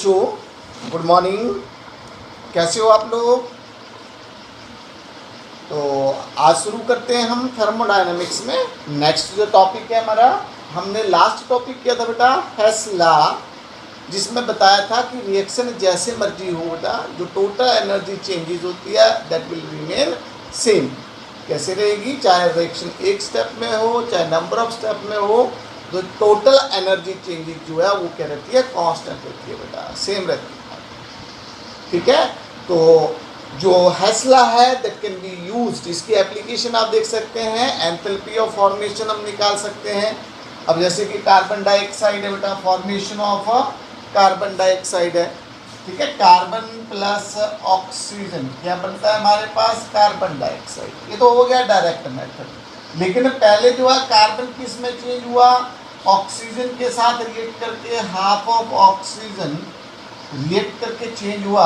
बच्चों, good morning. कैसे हो आप लोग? तो आज शुरू करते हैं हम थर्मोडायनामिक्स में। नेक्स्ट जो टॉपिक है हमारा, हमने लास्ट टॉपिक किया था बेटा हेस लॉ, जिसमें बताया था कि रिएक्शन जैसे मर्जी हो बेटा, जो टोटल एनर्जी चेंजेस होती है दैट विल रिमेन सेम। कैसे रहेगी? चाहे रिएक्शन एक स्टेप में हो, चाहे नंबर ऑफ स्टेप में हो, जो टोटल एनर्जी चेंजेस जो है वो क्या रहती है? कांस्टेंट रहती है बेटा, सेम रहती है। ठीक है, तो जो हेस लॉ है दैट कैन बी यूज्ड, इसकी एप्लीकेशन आप देख सकते हैं। एंथैल्पी ऑफ फॉर्मेशन हम निकाल सकते हैं। अब जैसे कि कार्बन डाइऑक्साइड है बेटा, फॉर्मेशन ऑफ कार्बन डाइऑक्साइड है। ठीक है, कार्बन प्लस ऑक्सीजन क्या बनता है हमारे पास? Carbon dioxide. ये तो हो गया डायरेक्ट मेथड। लेकिन पहले जो है कार्बन किस में चेंज हुआ? ऑक्सीजन के साथ रिएक्ट करके हाफ ऑफ ऑक्सीजन रिएक्ट करके चेंज हुआ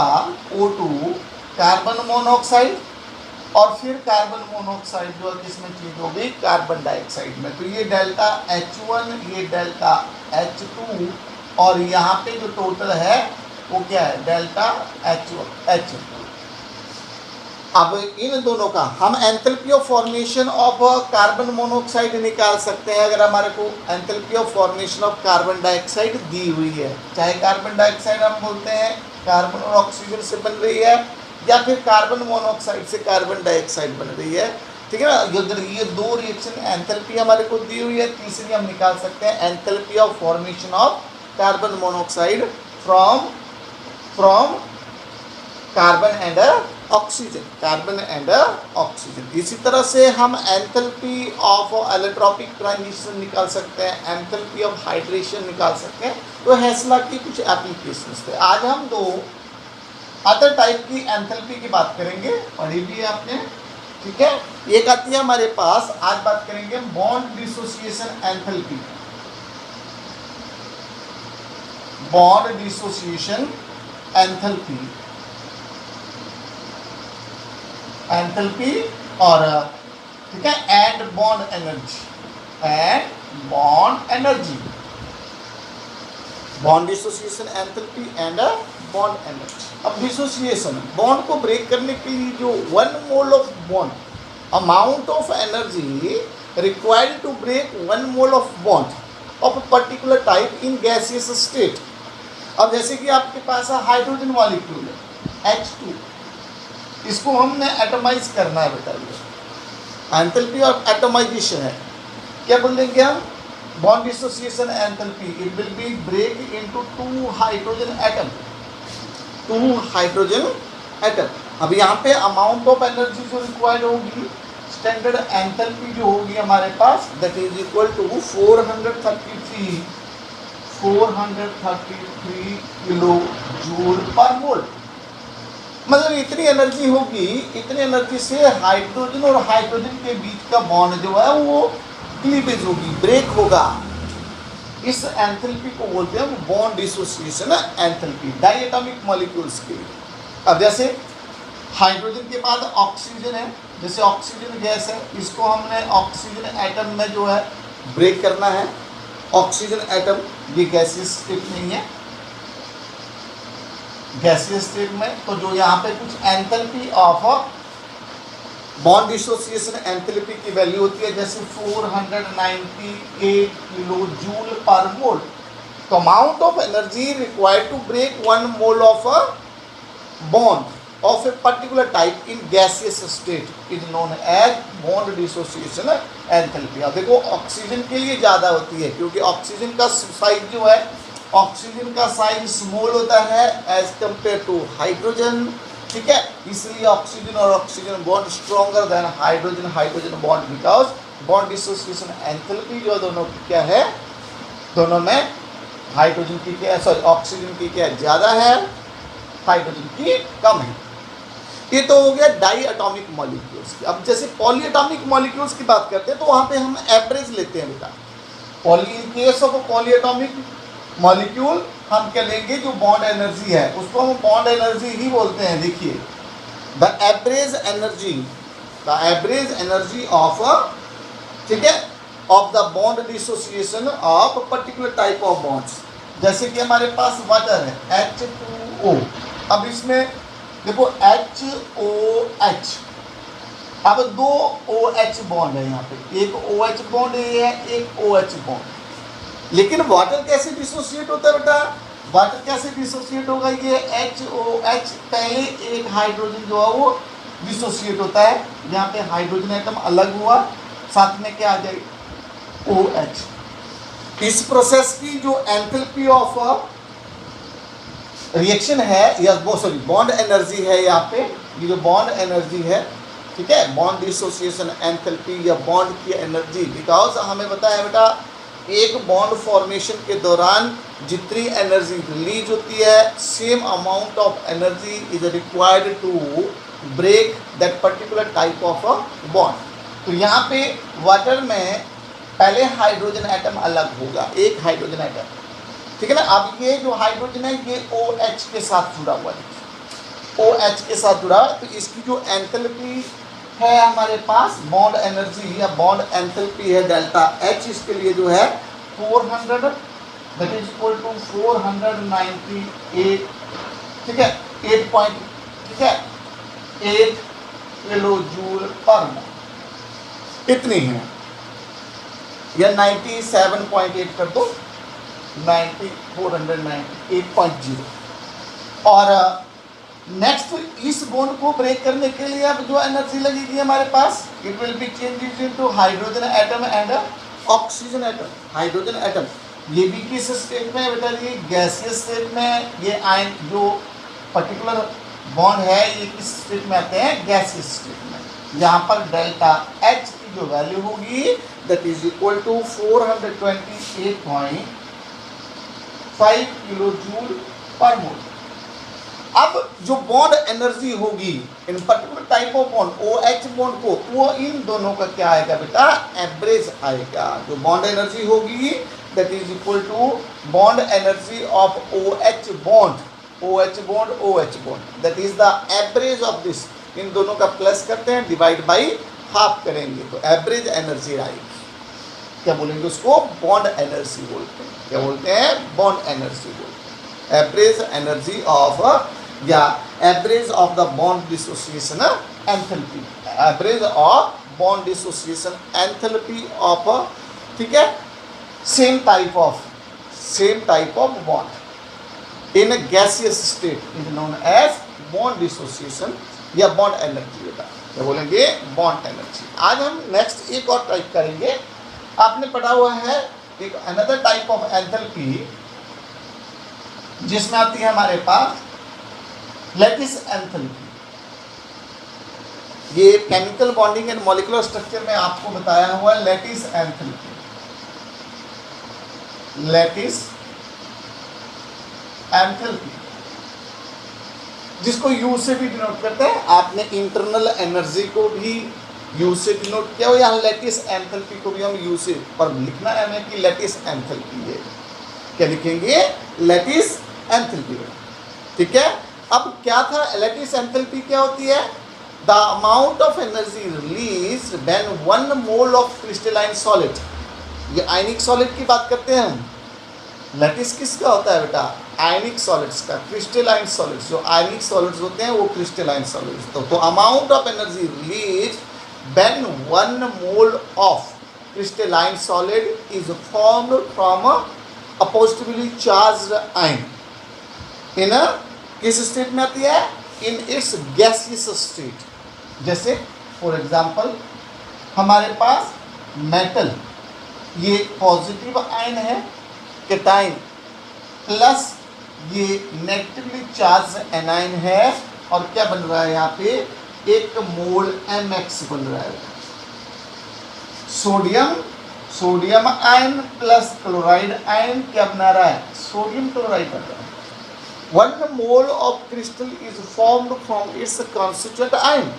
O2 कार्बन मोनोऑक्साइड, और फिर कार्बन मोनोऑक्साइड जो है किसमें चेंज हो गई? कार्बन डाइऑक्साइड में। तो ये डेल्टा H1, ये डेल्टा H2, और यहाँ पे जो टोटल है वो क्या है? Delta H2। अब इन दोनों का हम enthalpy of formation of carbon monoxide निकाल सकते हैं। अगर हमारे को enthalpy of formation of carbon dioxide दी हुई है, चाहे कार्बन डाइऑक्साइड हम बोलते हैं कार्बन और ऑक्सीजन से बन रही है, या फिर कार्बन मोनोऑक्साइड से कार्बन डाइऑक्साइड बन रही है। ठीक है ना, अगर ये दो रिएक्शन एंथैल्पी हमारे को दी हुई है, तीसरी हम निकाल सकते हैं enthalpy of formation of carbon monoxide from carbon and oxygen, carbon and oxygen. इसी तरह से हम एंथैल्पी ऑफ एलोट्रॉपिक ट्रांजिशन निकाल सकते हैं, एंथैल्पी ऑफ हाइड्रेशन निकाल सकते हैं। तो हेस लॉ की कुछ एप्लीकेशंस थे। आज हम दो अदर टाइप की एंथैल्पी की बात करेंगे, पढ़ी भी है आपने। ठीक है, एक आती है हमारे पास, आज बात करेंगे bond dissociation enthalpy. Bond dissociation enthalpy, enthalpy और ठीक है and bond energy, and bond energy, bond dissociation enthalpy and bond energy. अब डिसोसिएशन, बॉन्ड को ब्रेक करने के लिए जो 1 mole of bond, amount of energy required to break 1 mole of bond of a particular type in gaseous state. अब जैसे कि आपके पास हाइड्रोजन मॉलिक्यूल है H2, इसको हमने एटमाइज करना है बेटा। ये एंथैल्पी और एटमाइजेशन है। क्या बोल देंगे हम? Bond dissociation enthalpy, it will be break into 2 hydrogen atom, 2 hydrogen atom. अब यहाँ पे अमाउंट ऑफ एनर्जी जो रिक्वायर्ड होगी, स्टैंडर्ड एंथैल्पी जो होगी हमारे पास, that is equal to 433 kilo joule per mole. मतलब इतनी एनर्जी होगी, इतनी एनर्जी से हाइड्रोजन और हाइड्रोजन के बीच का बॉन्ड जो है वो क्लीवेज होगी, ब्रेक होगा। इस एंथैल्पी को बोलते हैं बॉन्ड डिसोसिएशन एंथैल्पी, डायएटॉमिक मॉलिक्यूल्स के लिए। अब जैसे हाइड्रोजन के बाद ऑक्सीजन है, जैसे ऑक्सीजन गैस है, इसको हमने ऑक्सीजन एटम में जो है ब्रेक करना है। ऑक्सीजन एटम ये गैसियस स्टेट नहीं है, गैसियस स्टेट में, तो जो यहाँ पे कुछ enthalpy of bond dissociation enthalpy की वैल्यू होती है, जैसे 498 किलो जूल पर मोल। तो amount of energy required to break 1 mole of a bond of a particular type in gaseous state is known as bond dissociation enthalpy। अब देखो oxygen के लिए ज़्यादा होती है, क्योंकि ऑक्सीजन का साइज जो है, ऑक्सीजन का साइज स्मॉल होता है एज कंपेयर टू हाइड्रोजन। ठीक है, इसलिए ऑक्सीजन और oxygen bond stronger than hydrogen hydrogen bond, because bond dissociation enthalpy जो दोनों की क्या है, दोनों में हाइड्रोजन की क्या, सॉरी ऑक्सीजन की क्या ज़्यादा है, हाइड्रोजन की कम है। ये तो हो गया डाई एटॉमिक मॉलिक्यूल्स की। अब जैसे पॉली एटॉमिक मॉलिक्यूल्स की बात करते हैं, तो वहाँ पे हम एवरेज लेते हैं बेटा। In case of poly atomic molecule हम क्या लेंगे? जो बॉन्ड एनर्जी है उसको हम बॉन्ड एनर्जी ही बोलते हैं। देखिए, द एवरेज एनर्जी ऑफ, ठीक है, of the bond dissociation of particular type of bonds, जैसे कि हमारे पास वाटर है H2O, अब इसमें देखो HOH, अब दो OH बॉन्ड है यहाँ पे, एक OH बॉन्ड ये है, एक OH बॉन्ड। लेकिन वाटर कैसे डिसोसिएट होता है बेटा, वाटर कैसे डिसोसिएट होगा, ये HOH पहले एक हाइड्रोजन जो है वो डिसोसिएट होता है, यहाँ पे हाइड्रोजन एटम अलग हुआ, साथ में क्या आ जाएगी OH। इस प्रोसेस की जो एंथैल्पी ऑफ रिएक्शन है या वो सॉरी बॉन्ड एनर्जी है, यहाँ पे ये जो बॉन्ड एनर्जी है, ठीक है, बॉन्ड डिसोसिएशन एंथैल्पी या बॉन्ड की एनर्जी, बिकॉज हमें बताया बेटा एक बॉन्ड फॉर्मेशन के दौरान जितनी एनर्जी रिलीज होती है same amount of energy is required to break that particular type of bond. तो यहाँ पे वाटर में पहले हाइड्रोजन एटम अलग होगा, एक हाइड्रोजन एटम, ठीक है ना। अब ये जो हाइड्रोजन है ये OH के साथ जुड़ा हुआ है, OH के साथ जुड़ा है, तो इसकी जो एंथैल्पी है हमारे पास बॉन्ड एनर्जी या बॉन्ड एंथैल्पी है डेल्टा H, इसके लिए जो है 400 दैट इज इक्वल टू 498, ठीक है, 8 पॉइंट, ठीक है, 8 किलो जूल पर मोल, इतनी है, या 97.8 कर दो, 498.0। और नेक्स्ट इस बॉन्ड को ब्रेक करने के लिए अब जो एनर्जी लगेगी हमारे पास, it will be changes into hydrogen atom and oxygen atom. Hydrogen atom ये भी किस स्टेट में बेटा, ये गैसियस स्टेट में, ये आयन जो पर्टिकुलर बॉन्ड है ये किस स्टेट में आते हैं, गैसियस स्टेट में। यहाँ पर डेल्टा H की जो वैल्यू होगी that is equal to 428.5 kilo joule per mole. अब जो बॉन्ड एनर्जी होगी in particular type of bond OH bond को, वो इन दोनों का क्या आएगा बेटा, एवरेज आएगा। जो बॉन्ड एनर्जी होगी that is equal to bond energy of OH bond, OH bond, OH bond, that is the average of this. इन दोनों का प्लस करते हैं, डिवाइड बाई हाफ करेंगे तो एवरेज एनर्जी आएगी। क्या बोलेंगे उसको, बॉन्ड एनर्जी बोलते हैं। क्या बोलते हैं, बॉन्ड एनर्जी बोलते हैं। एवरेज एनर्जी ऑफ या average of the bond dissociation enthalpy, average of bond dissociation enthalpy of, ठीक है, same type of bond in gaseous state is known as bond dissociation या बॉन्ड एनर्जी बेटा। क्या बोलेंगे, bond energy. आज हम next एक और टाइप करेंगे। आपने पढ़ा हुआ है एक अनदर टाइप ऑफ एंथैल्पी जिसमें आती है हमारे पास लैटिस एंथैल्पी। ये chemical bonding and molecular structure में आपको बताया हुआ है लैटिस एंथैल्पी, लैटिस एंथैल्पी, जिसको यू से भी डिनोट करते हैं। आपने इंटरनल एनर्जी को भी यू से डिनोट किया हो, यहाँ लैटिस एंथैल्पी को भी हम यू से, पर लिखना है हमें कि लैटिस एंथैल्पी है। क्या लिखेंगे, लैटिस एंथैल्पी, ठीक है। अब क्या था लैटिस एंथैल्पी, क्या होती है, the amount of energy release when 1 mole of crystalline solid. ये आयनिक सॉलिड की बात करते हैं हम। लैटिस किसका होता है बेटा, आयनिक सॉलिड्स का, क्रिस्टलाइन सॉलिड्स। जो आयनिक सॉलिड्स होते हैं वो क्रिस्टलाइन सॉलिड्स। तो amount of energy release when 1 mole of crystalline solid is formed from a positively charged ion in a किस स्टेट में आती है, इन इट्स गैसियस स्टेट। जैसे फॉर एग्जांपल हमारे पास मेटल, ये पॉजिटिव आयन है, कैटाइन, प्लस ये नेगेटिवली चार्ज एनाइन है, और क्या बन रहा है यहाँ पे, एक मोल MX बन रहा है। Sodium ion plus chloride ion क्या बना रहा है, सोडियम क्लोराइड बन रहा है। 1 mole of crystal is formed from its constituent ion.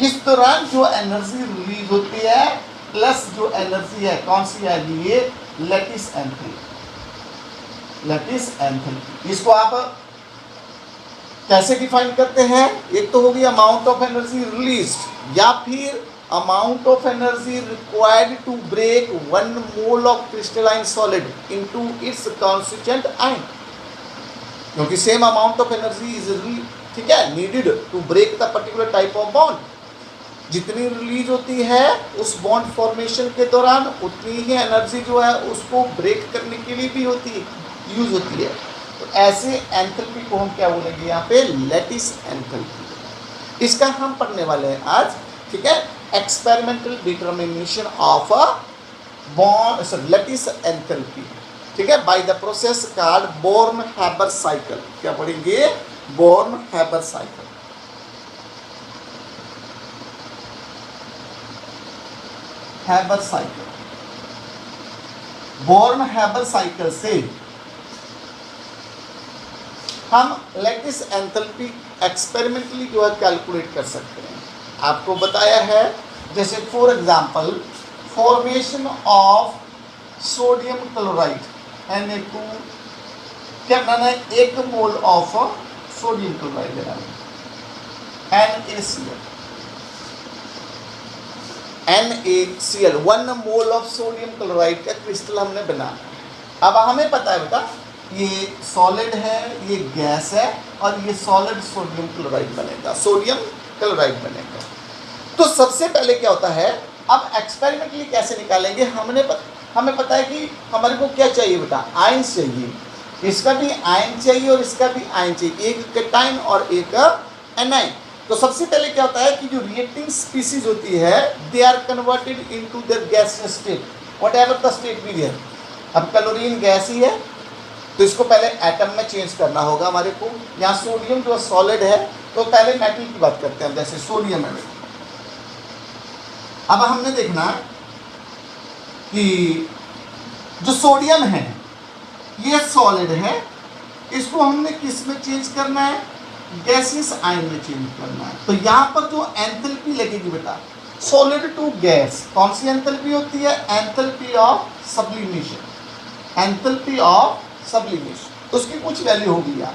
इस दौरान जो एनर्जी रिलीज होती है प्लस जो एनर्जी है कौन सी आएगी, ये लैटिस एंथैल्पी, लैटिस एंथैल्पी। इसको आप कैसे डिफाइन करते हैं, एक तो होगी अमाउंट ऑफ एनर्जी रिलीज, या फिर amount of energy required to break 1 mole of crystalline solid into its constituent ion, क्योंकि same amount of energy is ठीक है needed to break the particular type of bond, जितनी release होती है उस bond formation के दौरान उतनी ही एनर्जी जो है उसको ब्रेक करने के लिए भी होती है, यूज होती है। तो ऐसे एंथैल्पी को हम क्या बोलेंगे यहाँ पे, लैटिस एंथैल्पी। इसका हम पढ़ने वाले हैं आज, ठीक है, experimental determination of a bond lattice enthalpy, ठीक है, by the process called born-Haber cycle. क्या पढ़ेंगे, born-Haber cycle. Haber cycle, born-Haber cycle से हम लैटिस एंथैल्पी एक्सपेरिमेंटली जो है कैलकुलेट कर सकते हैं। आपको बताया है, जैसे for example formation of sodium chloride Na2, क्या बनाना है, 1 मोल ऑफ सोडियम क्लोराइड लेना है, NaCl 1 mole of sodium chloride का क्रिस्टल हमने बनाना। अब हमें पता है बेटा ये सॉलिड है, ये गैस है, और ये सॉलिड सोडियम क्लोराइड बनेगा, सोडियम क्लोराइड बनेगा। तो सबसे पहले क्या होता है, अब एक्सपेरिमेंटली कैसे निकालेंगे, हमें पता है कि हमारे को क्या चाहिए बेटा, आयन चाहिए, इसका भी आयन चाहिए और इसका भी आयन चाहिए, एक कैटायन और एक एनायन। तो सबसे पहले क्या होता है कि जो रिएक्टिंग स्पीसीज होती है they are converted into their gaseous state, whatever the state be there. अब क्लोरीन गैस ही है तो इसको पहले एटम में चेंज करना होगा हमारे को। यहाँ सोडियम जो सॉलिड है, तो पहले मेटल की बात करते हैं, जैसे सोडियम है। अब हमने देखना कि जो सोडियम है ये सॉलिड है, इसको हमने किस में चेंज करना है, गैसियस आयन में चेंज करना है। तो यहाँ पर जो एंथैल्पी लगेगी बेटा, सॉलिड टू गैस, कौन सी एंथैल्पी होती है, enthalpy of sublimation, enthalpy of sublimation, उसकी कुछ वैल्यू होगी यार,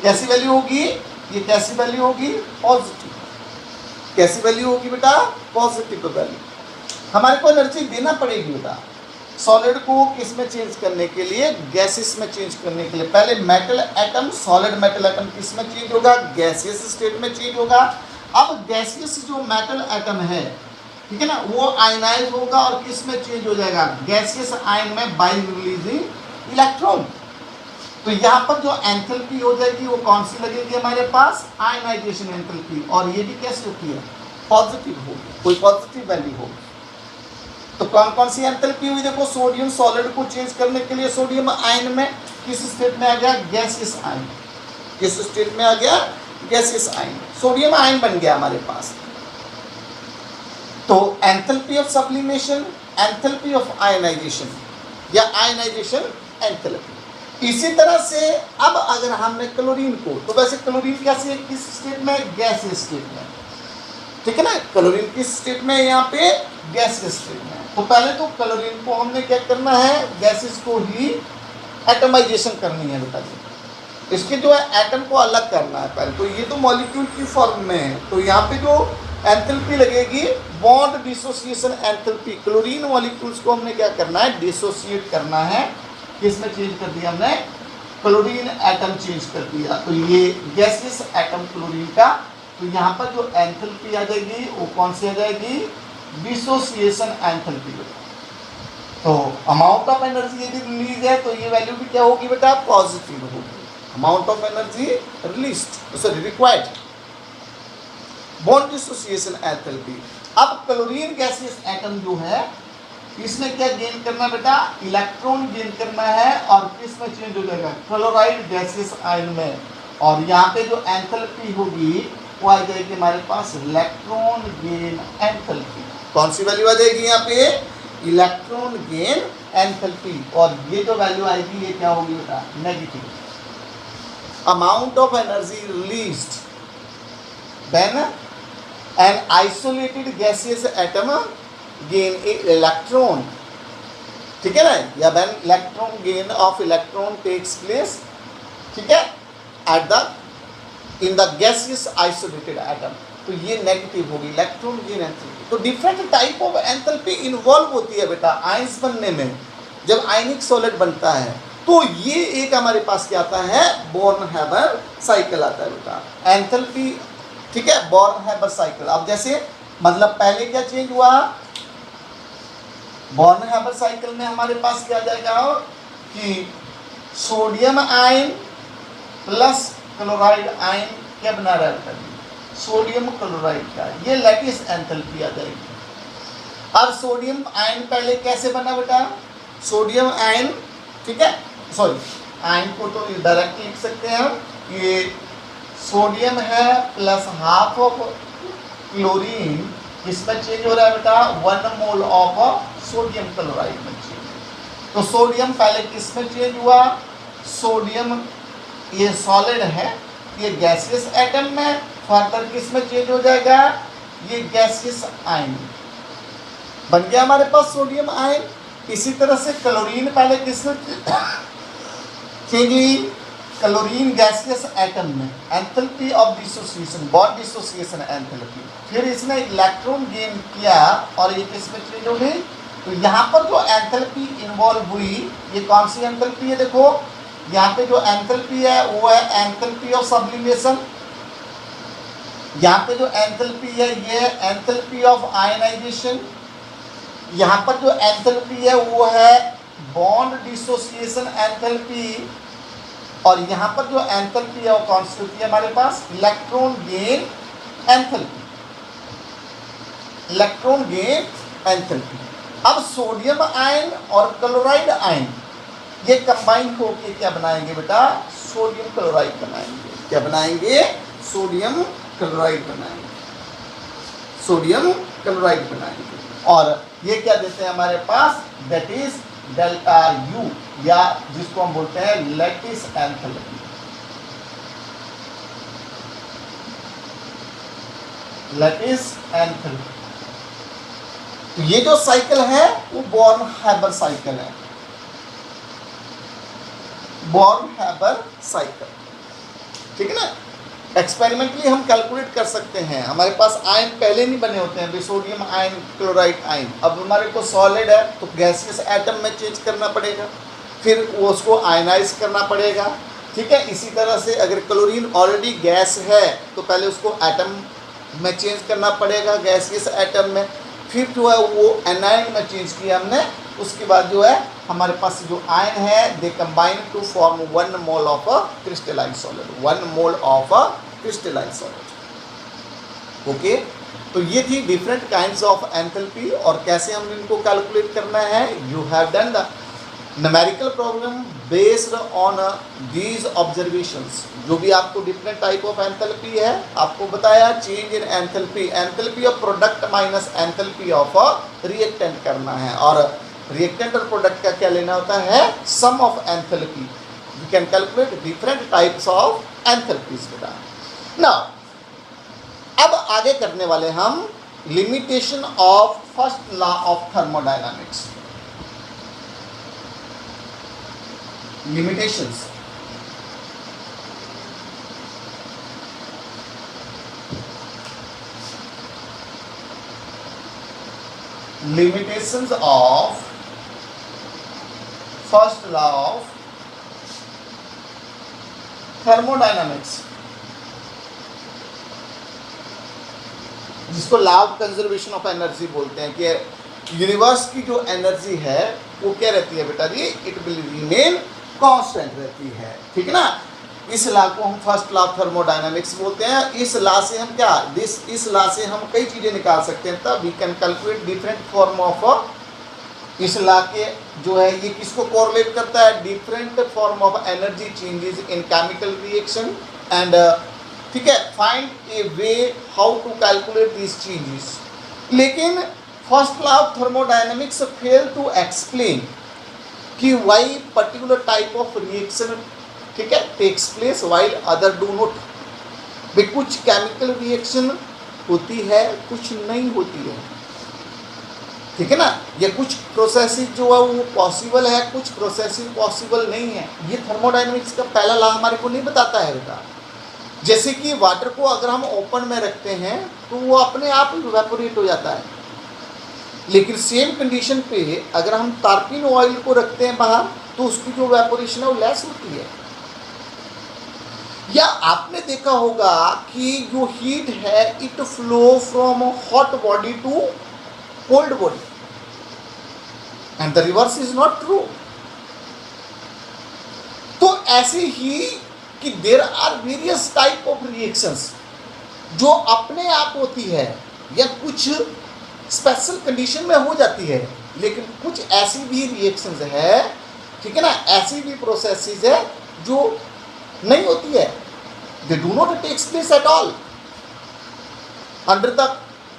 कैसी वैल्यू होगी, ये कैसी वैल्यू होगी, पॉजिटिव। कैसी वैल्यू होगी बेटा, पॉजिटिव वैल्यू। हमारे को एनर्जी देना पड़ेगी बेटा सॉलिड को किस में चेंज करने के लिए, गैसेस में चेंज करने के लिए। पहले metal atom, solid metal atom किस में चेंज होगा, गैसियस स्टेट में चेंज होगा। अब गैसियस जो मेटल एटम है, ठीक है ना, वो आयनाइज होगा और किस में चेंज हो जाएगा, गैसियस आयन में, बाय रिलीजिंग इलेक्ट्रॉन। तो यहाँ पर जो एंथैल्पी हो जाएगी वो कौन सी लगेगी हमारे पास, आयनाइजेशन एंथैल्पी, और ये भी कैसे होती है, पॉजिटिव होगी, कोई पॉजिटिव वैल्यू होगी। तो कौन कौन सी एंथैल्पी हुई, देखो सोडियम सॉलिड को चेंज करने के लिए सोडियम आयन में किस स्टेट में आ गया, गैसियस आयन, किस स्टेट में आ गया, गैसियस आयन, सोडियम आयन बन गया हमारे पास। तो enthalpy of sublimation, enthalpy of ionisation या आयनाइजेशन एंथैल्पी। इसी तरह से अब अगर हमने क्लोरीन को, तो वैसे क्लोरीन कैसे, किस स्टेट में, गैसियस स्टेट में, ठीक है ना, क्लोरीन किस स्टेट में, यहाँ पे गैसियस स्टेट में। तो पहले तो क्लोरीन को हमने क्या करना है, गैसेस को ही एटमाइजेशन करनी है बेटा जी, इसके जो है एटम को अलग करना है पहले। तो ये तो मॉलिक्यूल की फॉर्म में है, तो यहाँ पे जो एंथैल्पी लगेगी, bond dissociation enthalpy, chlorine molecules को हमने क्या करना है, डिसोसिएट करना है, किसमें चेंज कर दिया हमने, क्लोरीन एटम चेंज कर दिया। तो ये गैसियस एटम क्लोरीन का, तो यहाँ पर जो एंथैल्पी आ जाएगी वो कौन सी आ जाएगी, डिसोसिएशन एंथैल्पी। तो अमाउंट ऑफ एनर्जी यदि रिलीज है तो ये वैल्यू भी क्या होगी बेटा, पॉजिटिव होगी, amount of energy released, sorry required, bond dissociation enthalpy. अब क्लोरीन गैसियस एटम जो है इसमें क्या गेन करना बेटा, इलेक्ट्रॉन गेन करना है, और किस में चेंज हो जाएगा, क्लोराइड गैसियस आयन में। और यहाँ पे जो एंथैल्पी होगी वो आ जाएगी हमारे पास इलेक्ट्रॉन गेन एंथैल्पी। कौन सी वैल्यू आ जाएगी यहाँ पे, इलेक्ट्रॉन गेन एंथैल्पी, और ये जो वैल्यू आएगी ये क्या होगी बेटा, negative. Amount of energy released when an isolated gaseous atom gain electron, ठीक है ना, या when electron gain of electron takes place, ठीक है, at the in the gaseous isolated atom. तो ये नेगेटिव होगी, इलेक्ट्रॉन गेन एंथैल्पी। तो different type of enthalpy involve होती है बेटा आयंस बनने में। जब आयनिक सॉलिड बनता है तो ये एक हमारे पास क्या आता है, बॉर्न-हैबर साइकिल आता है बेटा, एंथैल्पी, ठीक है, बॉर्न-हैबर साइकिल। अब जैसे मतलब पहले क्या चेंज हुआ, बॉर्न-हैबर साइकिल में हमारे पास क्या जाएगा कि sodium ion plus chloride ion क्या बना रहा है, सोडियम क्लोराइड का, ये लैटिस एंथैल्पी आ जाएगी। अब सोडियम आयन पहले कैसे बना बेटा, सोडियम आयन, ठीक है, सॉरी आयन को तो डायरेक्ट लिख सकते हैं हम, ये सोडियम है प्लस हाफ ऑफ क्लोरीन, किसमें चेंज हो रहा है बेटा, 1 मोल ऑफ सोडियम क्लोराइड में चेंज। तो सोडियम पहले किसमें चेंज हुआ, सोडियम ये सॉलिड है, ये गैसियस एटम में, फर्दर किसमें चेंज हो जाएगा, ये गैसियस आयन बन गया हमारे पास सोडियम आयन। इसी तरह से क्लोरीन पहले किसमें चेंज हुई, क्लोरीन गैसियस एटम में, enthalpy of dissociation, bond dissociation enthalpy. फिर इसने इलेक्ट्रॉन गेन किया और ये किसमें चेंज हो गई, तो यहाँ पर जो एंथैल्पी इन्वॉल्व हुई, ये कौन सी एंथैल्पी है, देखो यहाँ पे जो एंथैल्पी है वो है एंथैल्पी ऑफ सब्लिमेशन, यहाँ पे जो एंथैल्पी है ये एंथैल्पी ऑफ आयनाइजेशन, यहाँ पर जो एंथैल्पी है वो है बॉन्ड डिसोसिएशन एंथैल्पी, और यहाँ पर जो एंथैल्पी है वो कौन सी होती है हमारे पास, electron gain enthalpy, electron gain enthalpy. अब सोडियम आयन और क्लोराइड आयन ये कंबाइन होकर क्या बनाएंगे बेटा, सोडियम क्लोराइड बनाएंगे, क्या बनाएंगे, सोडियम क्लोराइड बनाएंगे, सोडियम क्लोराइड बनाएंगे। और ये क्या देते हैं हमारे पास, दैट इज डेल्टा यू, या जिसको हम बोलते हैं लैटिस एंथैल्पी, लैटिस एंथैल्पी। ये जो साइकिल है वो बॉर्न-हैबर साइकिल है, बॉर्न-हैबर साइकिल, ठीक है ना। एक्सपेरिमेंटली हम कैलकुलेट कर सकते हैं, हमारे पास आयन पहले नहीं बने होते हैं, सोडियम आयन क्लोराइड आयन, अब हमारे को सॉलिड है तो गैसियस एटम में चेंज करना पड़ेगा, फिर वो उसको आयनाइज करना पड़ेगा, ठीक है। इसी तरह से अगर क्लोरीन ऑलरेडी गैस है तो पहले उसको एटम में चेंज करना पड़ेगा, गैसियस एटम में, फिर जो है वो एनायन में चेंज किया हमने, उसके बाद जो है हमारे पास जो आयन है they combine to form 1 mole of a crystalline solid, 1 mole of a crystalline solid. Okay, तो ये थी डिफरेंट काइंड्स ऑफ एंथैल्पी और कैसे हम इनको कैलकुलेट करना है। You have done the numerical problem based on these observations. जो भी आपको डिफरेंट टाइप ऑफ एंथैल्पी है आपको बताया, change in enthalpy, enthalpy of product minus enthalpy of reactant करना है, और रिएक्टेंट और प्रोडक्ट का क्या लेना होता है, sum of enthalpy. We can calculate different types of enthalpies बेटा। नाउ अब आगे करने वाले हम limitation of first law of thermodynamics, limitations। limitations of first law of thermodynamics, जिसको law of conservation of energy बोलते हैं, कि यूनिवर्स की जो एनर्जी है वो क्या रहती है बेटा जी, इट विल रिमेन कांस्टेंट रहती है, ठीक है ना। इस लॉ को हम फर्स्ट लॉ ऑफ थर्मोडायनामिक्स बोलते हैं। इस लॉ से हम क्या, इस लॉ से हम कई चीज़ें निकाल सकते हैं, तब we can calculate different form of, इस लॉ के जो है ये किसको कोरिलेट करता है, different form of energy changes in chemical reaction and, ठीक है, find a way how to calculate this changes. लेकिन first law of thermodynamics fail to explain कि why particular type of reaction, ठीक है, takes place while other do not. भी कुछ chemical reaction होती है, कुछ नहीं होती है, ठीक है ना। या कुछ प्रोसेसेस जो है वो पॉसिबल है, कुछ प्रोसेसेस पॉसिबल नहीं है। ये थर्मोडायनामिक्स का पहला लॉ हमारे को नहीं बताता है बेटा। जैसे कि वाटर को अगर हम ओपन में रखते हैं तो वो अपने आप इवेपोरेट हो जाता है, लेकिन सेम कंडीशन पे अगर हम तारपीन ऑयल को रखते हैं बाहर तो उसकी जो इवेपोरेशन है वो लेस होती है। या आपने देखा होगा कि जो हीट है it flow from hot body to cold body, and the reverse is not true. तो ऐसे ही कि there are various type of reactions जो अपने आप होती है या कुछ स्पेशल कंडीशन में हो जाती है, लेकिन कुछ ऐसी भी रिएक्शंस है, ठीक है ना, ऐसी भी प्रोसेसेस है जो नहीं होती है, they do not takes place at all, under the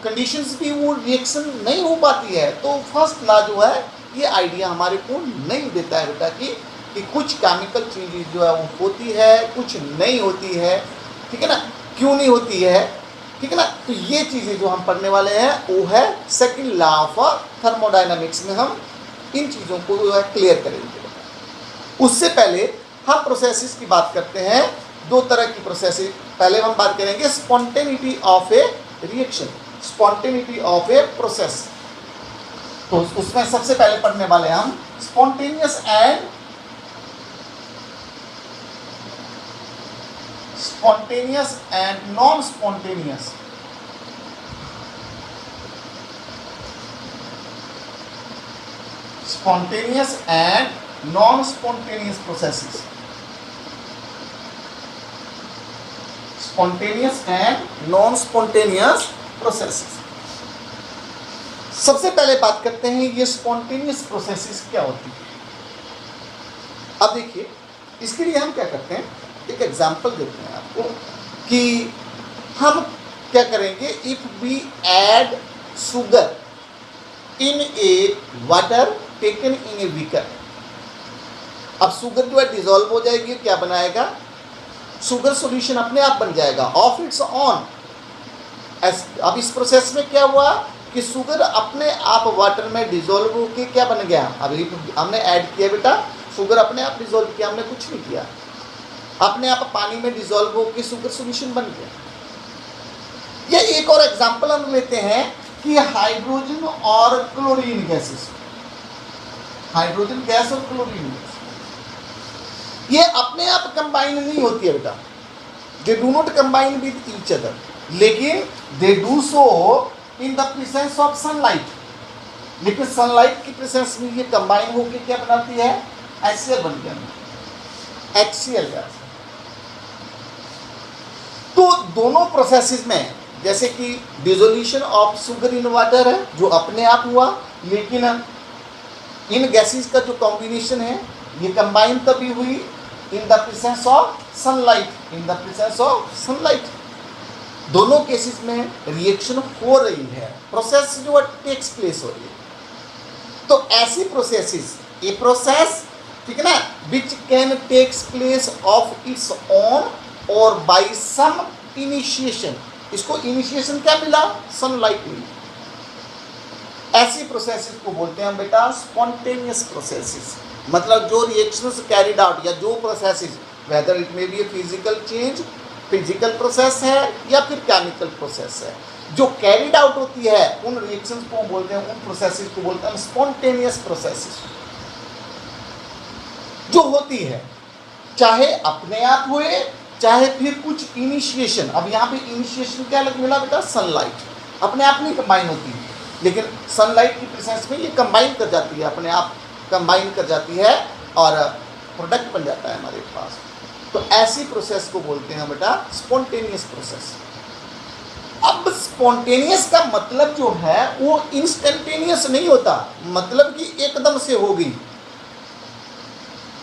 conditions भी वो रिएक्शन नहीं हो पाती है। तो फर्स्ट लॉ जो है ये आइडिया हमारे को नहीं देता है बेटा कि कुछ केमिकल चेंजेस जो है वो होती है, कुछ नहीं होती है, ठीक है ना, क्यों नहीं होती है, ठीक है ना। तो ये चीज़ें जो हम पढ़ने वाले हैं वो है सेकंड लॉ ऑफ थर्मोडायनामिक्स में हम इन चीज़ों को जो है क्लियर करेंगे। उससे पहले हम प्रोसेसेस की बात करते हैं, दो तरह की प्रोसेसेस। पहले हम बात करेंगे spontaneity of A reaction, spontaneity of a process. तो उसमें सबसे पहले पढ़ने वाले हम spontaneous and non spontaneous. Spontaneous and non-spontaneous processes. Spontaneous and non-spontaneous processes. सबसे पहले बात करते हैं ये स्पॉन्टेनियस प्रोसेसेस क्या होती है। अब देखिए इसके लिए हम क्या करते हैं, एक एग्जांपल देते हैं आपको कि हम क्या करेंगे। If we add sugar in a water taken in a beaker, अब शुगर जो है डिजोल्व हो जाएगी, क्या बनाएगा, शुगर सॉल्यूशन अपने आप बन जाएगा ऑफ इट्स ऑन। अब इस प्रोसेस में क्या हुआ कि शुगर अपने आप वाटर में डिजोल्व होकर क्या बन गया, अभी हमने ऐड किया बेटा, शुगर अपने आप डिजोल्व किया, हमने कुछ नहीं किया, अपने आप पानी में डिजोल्व होकर शुगर सॉल्यूशन बन गया। या एक और एग्जांपल हम लेते हैं कि हाइड्रोजन और क्लोरीन गैसेस, हाइड्रोजन गैस और क्लोरीन गैस ये अपने आप कंबाइन नहीं होती है बेटा, they do not combine with each other, लेकिन they do so in the presence of sunlight. लेकिन सनलाइट की प्रेजेंस में ये कंबाइन होकर क्या बनाती है, HCl बन गया, HCl गैस। तो दोनों प्रोसेसेस में जैसे कि dissolution of sugar in water है जो अपने आप हुआ, लेकिन इन गैसेस का जो कॉम्बिनेशन है ये कंबाइन तभी हुई इन the presence of sunlight, in the presence of sunlight. दोनों केसेस में रिएक्शन हो रही है, प्रोसेस जो है टेक्स प्लेस हो रही है। तो ऐसी प्रोसेसेस, ए प्रोसेस, ठीक है ना, which can takes place of its own और बाय सम इनिशिएशन, इसको इनिशिएशन क्या मिला, सनलाइट मिली। ऐसी प्रोसेसेस को बोलते हैं बेटा स्पॉन्टेनियस प्रोसेसेस। मतलब जो रिएक्शंस कैरिड आउट या जो processes, whether it may B a physical change, physical process है या फिर केमिकल प्रोसेस है, जो कैरिड आउट होती है उन रिएक्शंस को बोलते हैं, उन प्रोसेसेस को बोलते हैं स्पॉन्टेनियस प्रोसेसेस। जो होती है चाहे अपने आप हुए चाहे फिर कुछ इनिशिएशन। अब यहाँ पे इनिशिएशन क्या लग मिला बेटा, सनलाइट, अपने आप नहीं कंबाइन होती है, लेकिन सनलाइट की प्रेजेंस में ये कंबाइन कर जाती है, अपने आप कंबाइन कर जाती है और प्रोडक्ट बन जाता है हमारे पास। तो ऐसी प्रोसेस को बोलते हैं बेटा स्पॉन्टेनियस प्रोसेस। अब स्पॉन्टेनियस का मतलब जो है वो इंस्टेंटेनियस नहीं होता, मतलब कि एकदम से हो गई,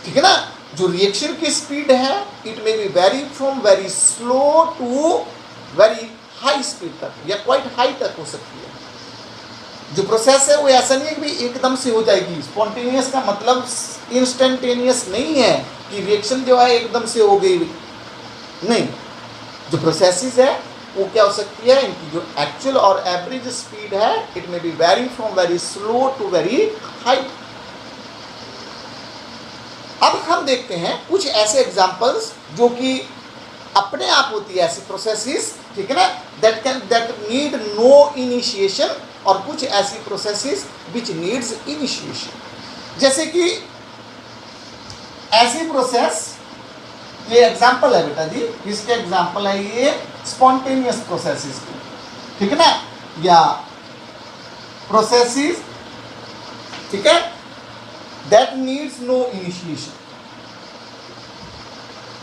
ठीक है ना। जो रिएक्शन की स्पीड है it may be very from very slow to very high speed तक या क्वाइट हाई तक हो सकती है। जो प्रोसेस है वो ऐसा नहीं है कि एकदम से हो जाएगी। स्पॉन्टेनियस का मतलब इंस्टेंटेनियस नहीं है कि रिएक्शन जो है एकदम से हो गई, नहीं। जो प्रोसेसेस है वो क्या हो सकती है, इनकी जो एक्चुअल और एवरेज स्पीड है it may be very from very slow to very high. अब हम देखते हैं कुछ ऐसे एग्जाम्पल्स जो कि अपने आप होती है ऐसी प्रोसेसेस, ठीक है ना, दैट नीड नो इनिशिएशन, और कुछ ऐसी प्रोसेसेस विच नीड्स इनिशिएशन। जैसे कि ऐसी प्रोसेस, ये एग्जाम्पल है बेटा जी, इसके एग्जाम्पल है ये स्पॉन्टेनियस प्रोसेसेस, ठीक है ना, या प्रोसेसेस, ठीक है, that needs no initiation,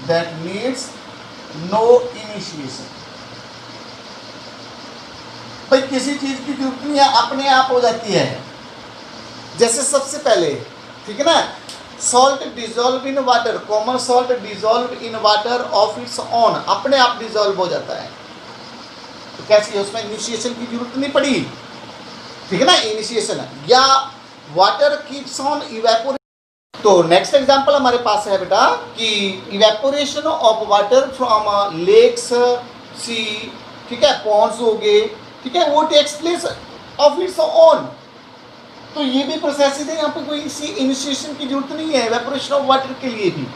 that needs no initiation. भाई किसी चीज की जरूरत नहीं है, अपने आप हो जाती है। जैसे सबसे पहले, ठीक है ना, salt dissolve in water, common salt dissolve in water of its on, अपने आप डिजोल्व हो जाता है। तो कैसे, उसमें इनिशिएशन की जरूरत नहीं पड़ी, ठीक है ना, इनिशिएशन। या वाटर कीप्स ऑन इवेपोरेट। तो नेक्स्ट एग्जांपल हमारे पास है बेटा कि evaporation of water from lakes, sea, ठीक है, पॉन्ड्स हो गए, ठीक है, वो takes place of its own. तो ये भी प्रोसेस है, यहाँ पे कोई इसी इनिशिएशन की जरूरत नहीं है इवेपोरेशन ऑफ वाटर के लिए भी।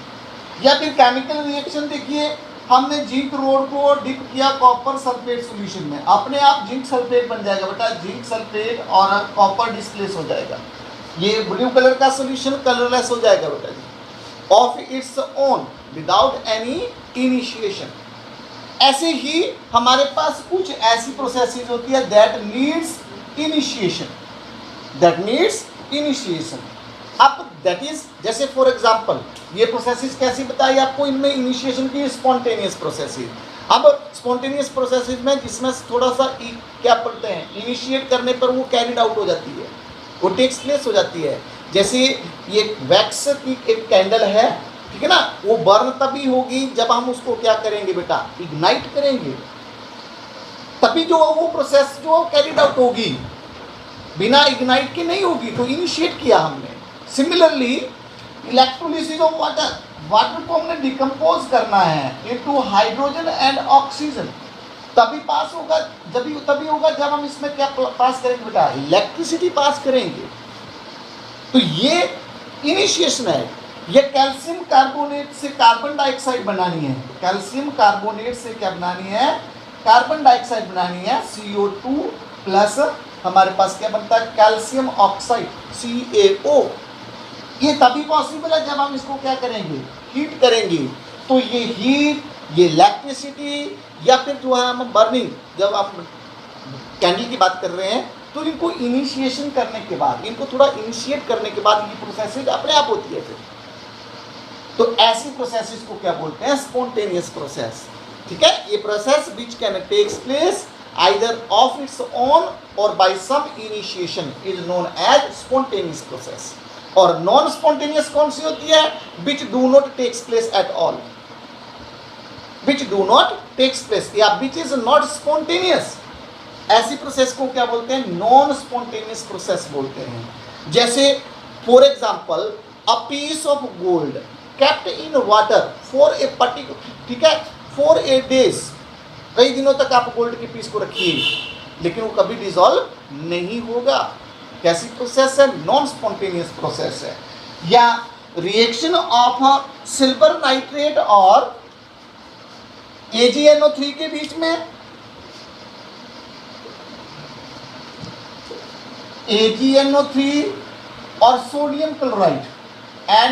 या फिर केमिकल रिएक्शन देखिए, हमने जिंक रोड को डिप किया कॉपर सल्फेट सॉल्यूशन में, अपने आप जिंक सल्फेट बन जाएगा बेटा, जिंक सल्फेट और कॉपर डिस्प्लेस हो जाएगा, ये ब्लू कलर का सॉल्यूशन कलरलेस हो जाएगा बेटा जी, of its own without any initiation. ऐसे ही हमारे पास कुछ ऐसी प्रोसेसेस होती है that needs initiation, that needs initiation. अब दैट इज, जैसे फॉर एग्जांपल ये प्रोसेसेस कैसी बताई आपको, इनमें इनिशिएशन की स्पॉन्टेनियस प्रोसेसेस। अब स्पॉन्टेनियस प्रोसेसेस में जिसमें थोड़ा सा क्या पढ़ते हैं, इनिशिएट करने पर वो कैरिड आउट हो जाती है, वो टेक्स प्लेस हो जाती है। जैसे ये वैक्स की एक कैंडल है, ठीक है ना, वो बर्न तभी होगी जब हम उसको क्या करेंगे बेटा, इग्नाइट करेंगे, तभी जो वो प्रोसेस जो कैरिड आउट होगी, बिना इग्नाइट के नहीं होगी। तो इनिशिएट किया हमने। Similarly electrolysis of water, water को हमने डिकम्पोज करना है इनटू हाइड्रोजन एंड ऑक्सीजन, तभी पास होगा, तभी होगा जब हम इसमें क्या पास करेंगे बेटा, इलेक्ट्रिसिटी पास करेंगे। तो ये इनिशिएशन है। ये कैल्शियम कार्बोनेट से कार्बन डाइऑक्साइड बनानी है, कैल्शियम कार्बोनेट से क्या बनानी है, कार्बन डाइऑक्साइड बनानी है, CO2 प्लस हमारे पास क्या बनता है, कैल्शियम ऑक्साइड CaO। ये तभी पॉसिबल है जब हम इसको क्या करेंगे, हीट करेंगे। तो ये हीट, ये इलेक्ट्रिसिटी, या फिर जो है हम बर्निंग, जब आप कैंडल की बात कर रहे हैं, तो इनको इनिशिएशन करने के बाद, इनको थोड़ा इनिशिएट करने के बाद ये प्रोसेस अपने आप होती है फिर। तो ऐसी प्रोसेसेस को क्या बोलते हैं, स्पॉन्टेनियस प्रोसेस, ठीक है। ये process which can takes place either of its own or by some initiation is known as spontaneous process। और नॉन स्पॉन्टेनियस कौन सी होती है, which do not takes place at all, which do not takes place, या which is not spontaneous। ऐसी process को क्या बोलते हैं, नॉन स्पॉन्टेनियस प्रोसेस बोलते हैं। जैसे for example a piece of gold kept in water for a particular, ठीक है, for a days, कई दिनों तक आप गोल्ड के पीस को रखिए, लेकिन वो कभी डिसॉल्व नहीं होगा। कैसी प्रोसेस है, नॉन स्पॉन्टेनियस प्रोसेस है। या रिएक्शन ऑफ सिल्वर नाइट्रेट और AgNO3 के बीच में, AgNO3 और सोडियम क्लोराइड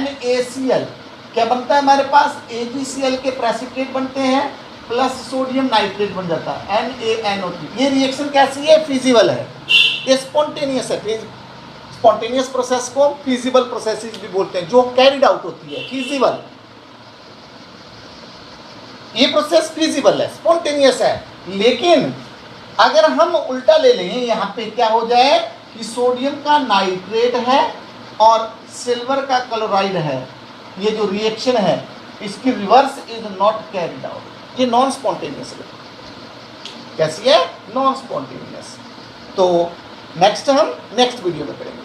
NaCl, क्या बनता है हमारे पास, AgCl के प्रेसिपिटेट बनते हैं प्लस सोडियम नाइट्रेट बन जाता है NaNO3। ये रिएक्शन कैसी है, फिजिबल है, ये स्पॉन्टेनियस है। स्पॉन्टेनियस प्रोसेस को फिजिबल प्रोसेसेस भी बोलते हैं, जो कैरिड आउट होती है, फिजिबल। ये प्रोसेस फिजिबल है, स्पॉन्टेनियस है। लेकिन अगर हम उल्टा ले लें, यहाँ पे क्या हो जाए कि सोडियम का नाइट्रेट है और सिल्वर का क्लोराइड है, ये जो रिएक्शन है इसकी reverse is not carried out, ये नॉन स्पॉन्टेनियस है। कैसी है, नॉन स्पॉन्टेनियस। तो नेक्स्ट हम नेक्स्ट वीडियो में करेंगे।